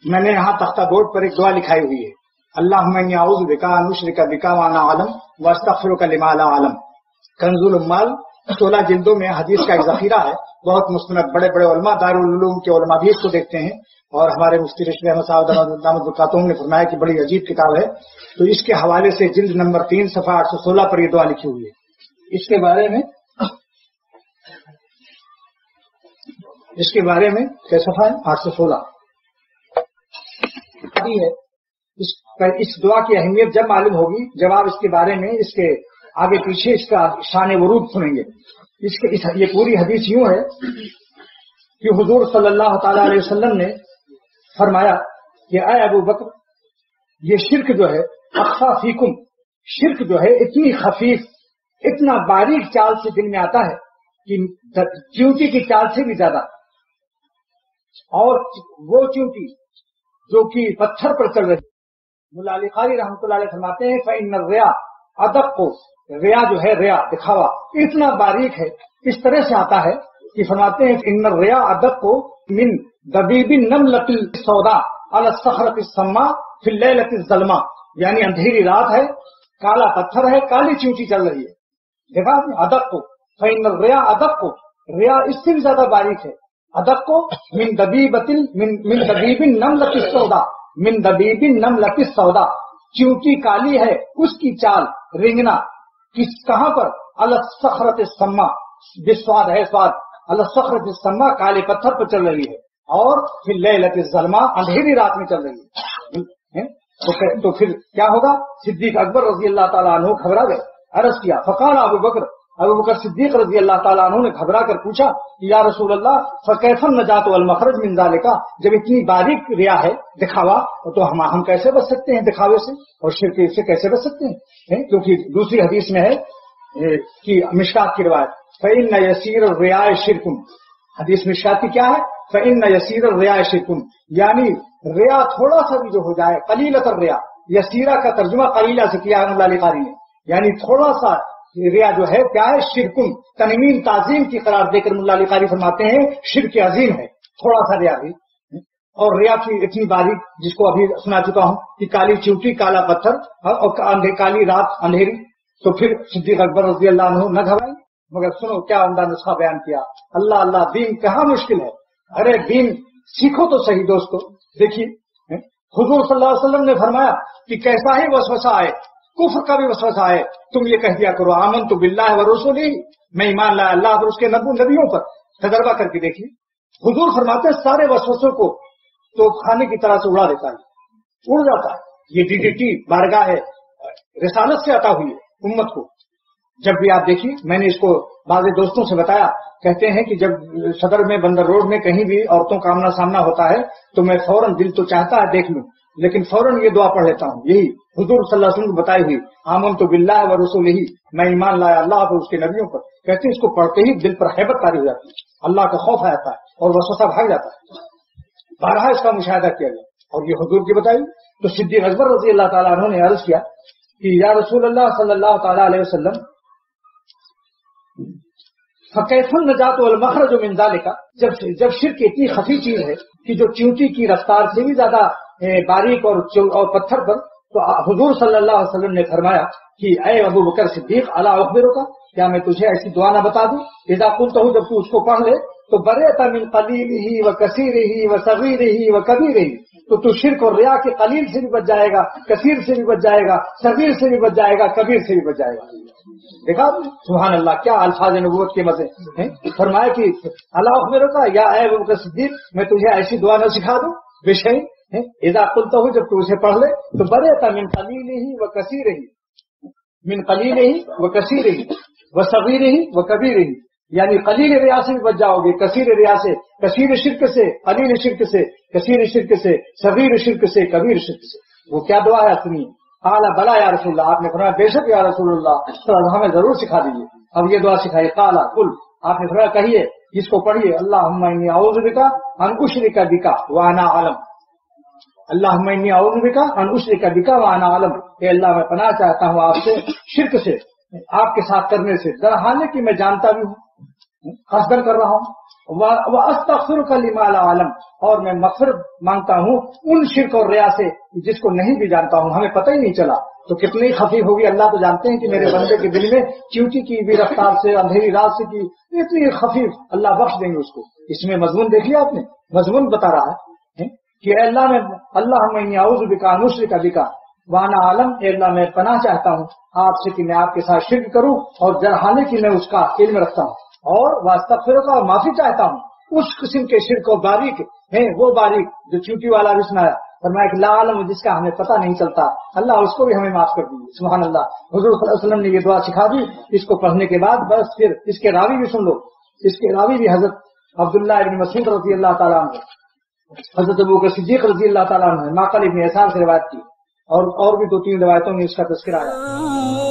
میں نے یہاں تختہ بورڈ پر ایک دعا لکھائی ہوئی ہے، اللہم انی اعوذ بک ان اشرک بک وانا اعلم واستغفرک لما لا اعلم۔ کنز العمال 16 جلدوں میں حدیث کا ایک ذخیرہ ہے، بہت مستند، بڑے بڑے علماء دارالعلوم کے علماء بھی اس کو دیکھتے ہیں، اور ہمارے مفتی رشید احمد صاحب دامت برکاتہم نے فرمایا کہ بڑی عجیب کتاب ہے۔ تو اس کے حوالے سے جلد نمبر 3 صفحہ 816 پر یہ دعا لکھی ہوئی ہے۔ اس کے بارے میں کیا صفحہ ہے؟ 816 ہے۔ اس دعا کی اہمیت جب معلوم ہوگی جب آپ اس کے بارے میں اس کے آگے پیچھے اس کا شان ورود سنیں گے۔ یہ پوری حدیث یوں ہے کہ حضور صلی اللہ تعالی علیہ وسلم نے فرمایا کہ اے ابو بکر، یہ شرک جو ہے اخفا فیکم، شرک جو ہے اتنی خفیف، اتنا باریک چال سے دل میں آتا ہے کہ چیونٹی کی چال سے بھی زیادہ، اور وہ چیونٹی جو کہ پتھر پر چل رہی۔ مولا علی قاری رحمۃ اللہ علیہ فرماتے ہیں فإن الریا ادق، ریا جو ہے، ریا دکھاوا اتنا باریک ہے، اس طرح سے آتا ہے کہ فرماتے ہیں ان الریا ادق من دبیب النملۃ السوداء علی الصخرۃ السماء فی اللیلۃ الظلماء، یعنی اندھیری رات ہے، کالا پتھر ہے، کالی چیونٹی چل رہی ہے، دیکھا ادق فإن الریا ادق، ریا اس سے بھی زیادہ باریک ہے، ادق من دبیب النملۃ السوداء، من دبیب النملۃ السوداء، چیونٹی کالی ہے، اس کی چال رنگنا کہاں پر؟ علی الصخرۃ السماء، بسواد ہے سواد، علی الصخرۃ السماء، کالے پتھر پر چل رہی ہے، اور پھر لیلۃ الظلماء، اندھیری رات میں چل رہی ہے۔ تو پھر کیا ہوگا؟ صدیق اکبر رضی اللہ تعالیٰ عنہ گھبرا گئے، عرض کیا، فقال ابو بکر صدیق رضی اللہ تعالیٰ عنہ نے گھبرا کر پوچھا کہ یا رسول اللہ فکیف النجات والمخرج من ذالک، جب اتنی باریک ریا ہے، دکھاوا، تو ہم کیسے بچ سکتے ہیں دکھاوے سے اور شرک سے کیسے بچ سکتے ہیں؟ کیونکہ دوسری حدیث میں ہے کہ مشکات کی روایت فإن یسیر الریا شرک، حدیث مشکات کی کیا ہے؟ فإن یسیر الریا شرک، یعنی ریا تھوڑا سا بھی جو ہو جائے، قلیلۃ الریا، یسیرہ کا ترجمہ قلیلہ سے کیا مولا علی قاری نے، یعنی تھوڑا سا ریا جو ہے کیا ہے؟ شرکن، تنوین تعظیم کی قرار دے کر مولا علی قاری فرماتے ہیں شرک عظیم ہے تھوڑا سا ریا بھی۔ اور ریا کی اتنی باریک، جس کو ابھی سنا چکا ہوں کہ کالی چیونٹی، کالا پتھر، اور کالی رات، اندھیری۔ تو پھر صدیق اکبر رضی اللہ عنہ نہ گھبرائیں، مگر سنو کیا عمدہ نسخہ بیان کیا، اللہ اللہ، دین کہاں مشکل ہے، ارے دین سیکھو تو صحیح دوستو۔ دیکھیے حضور صلی اللہ علیہ وسلم نے فرمایا کہ کیسا ہی وسوسہ آئے، کفر کا بھی وسوسہ آئے، تم یہ کہہ دیا کرو آمنت باللہ ورسولہ، میں ایمان لایا اللہ اور اس کے نبیوں پر۔ تجربہ کر کے دیکھیے، حضور فرماتے ہیں سارے وسوسوں کو تو کھانے کی طرح سے اڑا دیتا ہے، اڑ جاتا ہے۔ یہ DDT بارگاہ ہے رسالت سے عطا ہوئی ہے امت کو۔ جب بھی آپ دیکھیے، میں نے اس کو بعض دوستوں سے بتایا، کہتے ہیں کہ جب صدر میں بندر روڈ میں کہیں بھی عورتوں کا آمنا سامنا ہوتا ہے تو میں فوراً، دل تو چاہتا ہے دیکھ لوں، لیکن فوراً یہ دعا پڑھ لیتا ہوں، یہی حضور صلی اللہ علیہ وسلم کو بتائی ہوئی آمنت باللہ ورسولہ، میں ایمان لایا اللہ اور اس کے نبیوں پر۔ کہتے ہیں اس کو پڑھتے ہی دل پر ہیبت طاری ہو جاتی ہے، اللہ کا خوف آ جاتا ہے اور وسوسہ بھاگ جاتا ہے۔ بارہا اس کا مشاہدہ کیا گیا اور یہ حضور کی بتائی۔ تو صدیق اکبر رضی اللہ تعالیٰ عنہ نے عرض کیا کہ یا رسول اللہ صلی اللہ تعالیٰ علیہ وسلم فکیف النجات والمخرج من ذالک، جب شرک اتنی خفی چیز ہے کہ جو چیونٹی کی رفتار سے بھی زیادہ باریک اور پتھر پر، تو حضور صلی اللہ علیہ وسلم نے فرمایا کہ اے ابو بکر صدیق الا اخبرک، کیا میں تجھے ایسی دعا نہ بتا دوں؟ اذا قلتہ، جب تو اس کو پڑھ لے تو برئت من قلیلہ وکثیرہ وصغیرہ وکبیرہ، تو شرک اور ریا کے قلیل سے بھی بچ جائے گا، کثیر سے بھی بچ جائے گا، صغیر سے بھی بچ جائے گا، کبیر سے بھی بچ جائے گا۔ دیکھا سبحان اللہ، کیا الفاظ نبوت کے مزے ہیں۔ فرمایا کہ الا اخبرک یا اے ابو بکر صدیق، میں تجھے ایسی دعا نہ سکھا دوں؟ بے شک اذا قلتہ، جب تو اسے پڑھ لے تو برئت من قلیلہ وکثیرہ، من قلیلہ وکثیرہ وصغیرہ وکبیرہ، یعنی قلیل ریا سے بھی بچ جاؤ گے، کثیر ریا سے، کثیر شرک سے، قلیل شرک سے، کثیر شرک سے، صغیر شرک سے، کبیر شرک سے۔ وہ کیا دعا ہے سنیے، قال بلا یا رسول اللہ، آپ نے فرمایا بے شک یا رسول اللہ، تو ہمیں ضرور سکھا دیجیے۔ اب یہ دعا سکھائی، قال قل، آپ نے فرمایا کہیے، جس کو پڑھیے، اللہم انی اعوذ بک ان اشرک بک وانا اعلم، اللہم انی اعوذ بک ان اشرک بک وانا اعلم، اے اللہ میں پناہ چاہتا ہوں آپ سے شرک سے، آپ کے ساتھ کرنے سے، در حالے کہ میں جانتا بھی ہوں۔ قصدن کر رہا ہوں. وَأَسْتَغْفِرُكَ لِمَا لَا أَعْلَمُ، اور میں مغفرت مانگتا ہوں ان شرک اور ریا سے جس کو نہیں بھی جانتا ہوں، ہمیں پتہ ہی نہیں چلا. تو کتنی خفیف ہوگی، اللہ تو جانتے ہیں کہ میرے بندے کے دل میں چیونٹی کی بھی رفتار سے اندھیری رات سے کی اتنی خفیف، اللہ بخش دیں گے اس کو. اس میں مضمون دیکھ لیا آپ نے، مضمون بتا رہا ہے کہ اے اللہ میں اللہم اعوذ بک ان اشرک بک وانا عالم، اے اللہ میں پناہ چاہتا ہوں آپ سے کہ میں آپ کے ساتھ شرک کروں اور جرحانے کی میں اس کا علم رکھتا ہوں، اور واستغفرک اور معافی چاہتا ہوں اس قسم کے شرک و باریک ہیں، وہ باریک جو چوٹی والا بھی سنایا، فرمایا کہ لا عالم جس کا ہمیں پتہ نہیں چلتا، اللہ اس کو بھی ہمیں معاف کر دیجیے. سبحان اللہ. حضور صلی اللہ علیہ وسلم نے یہ دعا سکھا دی. اس کو پڑھنے کے بعد بس پھر اس کے راوی بھی سن لو. اس کے راوی بھی حضرت عبداللہ ابن مسعود رضی اللہ تعالیٰ عنہ، حضرت ابوبکر صدیق رضی اللہ تعالیٰ عنہ، ماقل ابن یسار سے روایت کی، اور بھی 2-3 روایتوں میں اس کا تذکرہ آیا.